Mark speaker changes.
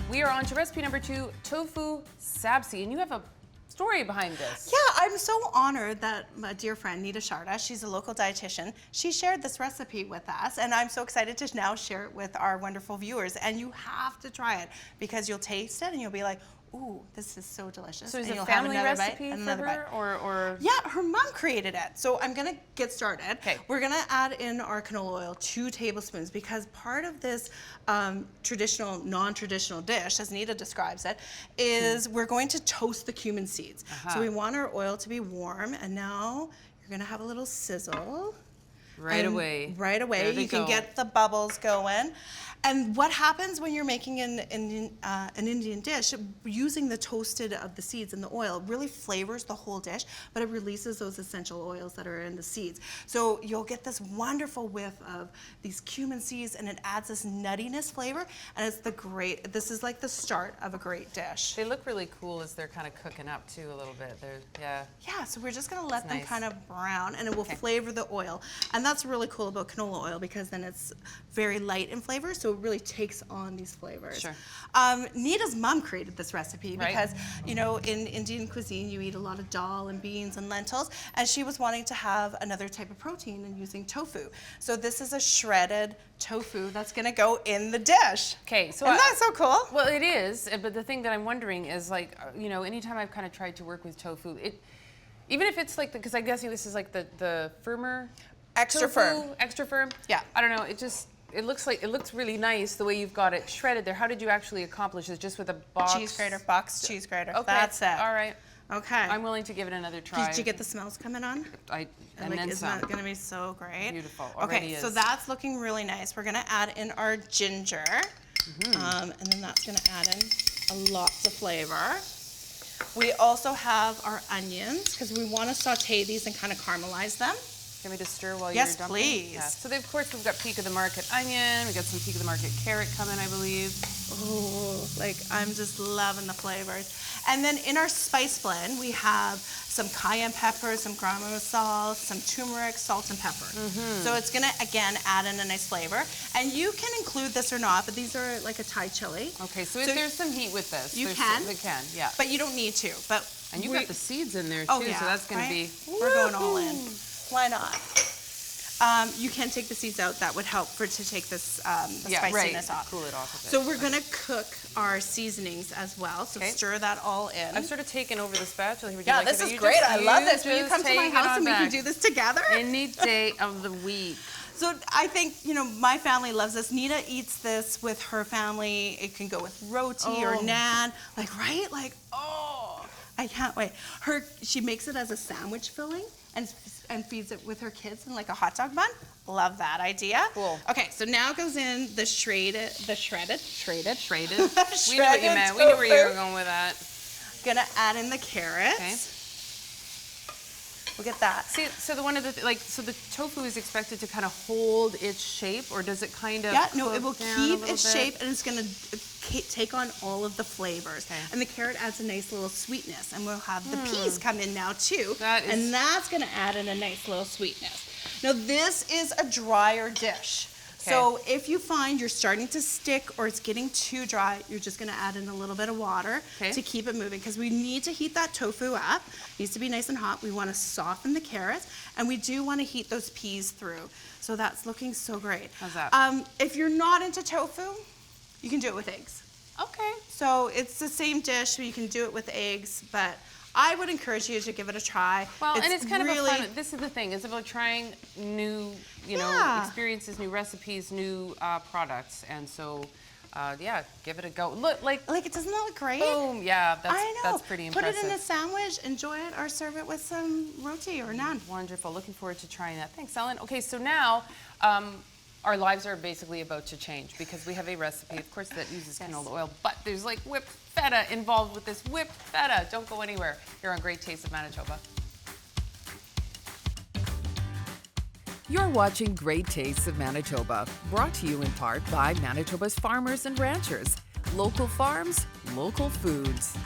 Speaker 1: We are on to recipe number 2, Tofu Sabzi, and you have a story behind this.
Speaker 2: Yeah, I'm so honored that my dear friend Nita Sharda, she's a local dietitian, she shared this recipe with us, and I'm so excited to now share it with our wonderful viewers. And you have to try it because you'll taste it and you'll be like, ooh, this is so delicious.
Speaker 1: So is
Speaker 2: and
Speaker 1: it
Speaker 2: you'll
Speaker 1: a family
Speaker 2: have another
Speaker 1: recipe
Speaker 2: bite,
Speaker 1: for
Speaker 2: another
Speaker 1: her,
Speaker 2: bite.
Speaker 1: or?
Speaker 2: Yeah, her mom created it. So I'm gonna get started.
Speaker 1: Okay.
Speaker 2: We're gonna add in our canola oil, 2 tablespoons, because part of this traditional, non-traditional dish, as Nita describes it, is we're going to toast the cumin seeds. So we want our oil to be warm, and now you're gonna have a little sizzle.
Speaker 1: Right away.
Speaker 2: Right away, you can get the bubbles going. And what happens when you're making an Indian dish, using the toasted of the seeds and the oil really flavors the whole dish, but it releases those essential oils that are in the seeds. So you'll get this wonderful whiff of these cumin seeds, and it adds this nuttiness flavor, and it's this is like the start of a great dish.
Speaker 1: They look really cool as they're kind of cooking up too a little bit.
Speaker 2: Yeah, so we're just gonna let them kind of brown, and it will flavor the oil. And that's really cool about canola oil, because then it's very light in flavor, so it really takes on these flavors.
Speaker 1: Sure.
Speaker 2: Nita's mom created this recipe because, you know, in Indian cuisine, you eat a lot of dal and beans and lentils, and she was wanting to have another type of protein and using tofu. So this is a shredded tofu that's gonna go in the dish.
Speaker 1: Okay, so
Speaker 2: isn't that so cool?
Speaker 1: Well, it is, but the thing that I'm wondering is, like, you know, anytime I've kind of tried to work with tofu, even if it's like, because I'm guessing this is like the firmer
Speaker 2: Extra
Speaker 1: tofu,
Speaker 2: firm.
Speaker 1: extra firm.
Speaker 2: Yeah.
Speaker 1: I don't know. It looks really nice the way you've got it shredded there. How did you actually accomplish this? Just with a box?
Speaker 2: Box cheese grater.
Speaker 1: Okay.
Speaker 2: That's it.
Speaker 1: All right.
Speaker 2: Okay.
Speaker 1: I'm willing to give it another try.
Speaker 2: Did you get the smells coming on?
Speaker 1: And
Speaker 2: like,
Speaker 1: then
Speaker 2: isn't
Speaker 1: some.
Speaker 2: that gonna be so great?
Speaker 1: Beautiful.
Speaker 2: Okay, so that's looking really nice. We're gonna add in our ginger, and then that's gonna add in lots of flavor. We also have our onions, because we want to saute these and kind of caramelize them.
Speaker 1: Can we just stir while
Speaker 2: Yes,
Speaker 1: you're dumping?
Speaker 2: please.
Speaker 1: Yeah. So of course we've got peak of the market onion. We got some peak of the market carrot coming, I believe.
Speaker 2: Oh, like I'm just loving the flavors. And then in our spice blend, we have some cayenne pepper, some garam masala, some turmeric, salt, and pepper. So it's gonna, again, add in a nice flavor. And you can include this or not, but these are like a Thai chili.
Speaker 1: Okay, so there's some heat with this.
Speaker 2: You can.
Speaker 1: We can, yeah.
Speaker 2: But you don't need to. But
Speaker 1: And you've got the seeds in there too,
Speaker 2: oh, yeah,
Speaker 1: so that's gonna be.
Speaker 2: We're going all in. Why not? You can take the seeds out. That would help to take this the spiciness off.
Speaker 1: Cool it off a bit.
Speaker 2: So we're gonna cook our seasonings as well. So stir that all in.
Speaker 1: I've sort of taken over the spatula here.
Speaker 2: Yeah, this is great. I love this. Will you come to my house and we can do this together?
Speaker 1: Any day of the week.
Speaker 2: So I think, you know, my family loves this. Nita eats this with her family. It can go with roti or naan. Like, right? Like, oh, I can't wait. She makes it as a sandwich filling and feeds it with her kids in like a hot dog bun. Love that idea.
Speaker 1: Cool.
Speaker 2: Okay, so now goes in the shredded.
Speaker 1: We knew what you meant. We knew where you were going with that.
Speaker 2: Gonna add in the carrots.
Speaker 1: Okay.
Speaker 2: Look at that.
Speaker 1: See, so so the tofu is expected to kind of hold its shape, or does it kind of?
Speaker 2: Yeah, no, it will
Speaker 1: down
Speaker 2: keep
Speaker 1: a little
Speaker 2: its
Speaker 1: bit?
Speaker 2: shape, and it's gonna take on all of the flavors.
Speaker 1: Okay.
Speaker 2: And the carrot adds a nice little sweetness, and we'll have the peas come in now too.
Speaker 1: And
Speaker 2: that's gonna add in a nice little sweetness. Now this is a drier dish. So if you find you're starting to stick or it's getting too dry, you're just gonna add in a little bit of water to keep it moving, because we need to heat that tofu up. It needs to be nice and hot. We wanna soften the carrots, and we do wanna heat those peas through. So that's looking so great.
Speaker 1: How's that?
Speaker 2: If you're not into tofu, you can do it with eggs.
Speaker 1: Okay.
Speaker 2: So it's the same dish, so you can do it with eggs, but I would encourage you to give it a try.
Speaker 1: Well, and it's kind of a fun, this is the thing, it's about trying new, you know, experiences, new recipes, new products, and so, yeah, give it a go. Look, like
Speaker 2: it doesn't that look great?
Speaker 1: Boom, yeah,
Speaker 2: I know.
Speaker 1: that's pretty impressive.
Speaker 2: Put it in a sandwich, enjoy it, or serve it with some roti or naan.
Speaker 1: Wonderful, looking forward to trying that. Thanks, Ellen. Okay, so now, our lives are basically about to change because we have a recipe, of course, that uses canola oil, but there's like whipped feta involved with this. Whipped feta. Don't go anywhere. You're on Great Taste of Manitoba.
Speaker 3: You're watching Great Tastes of Manitoba, brought to you in part by Manitoba's farmers and ranchers. Local farms, local foods.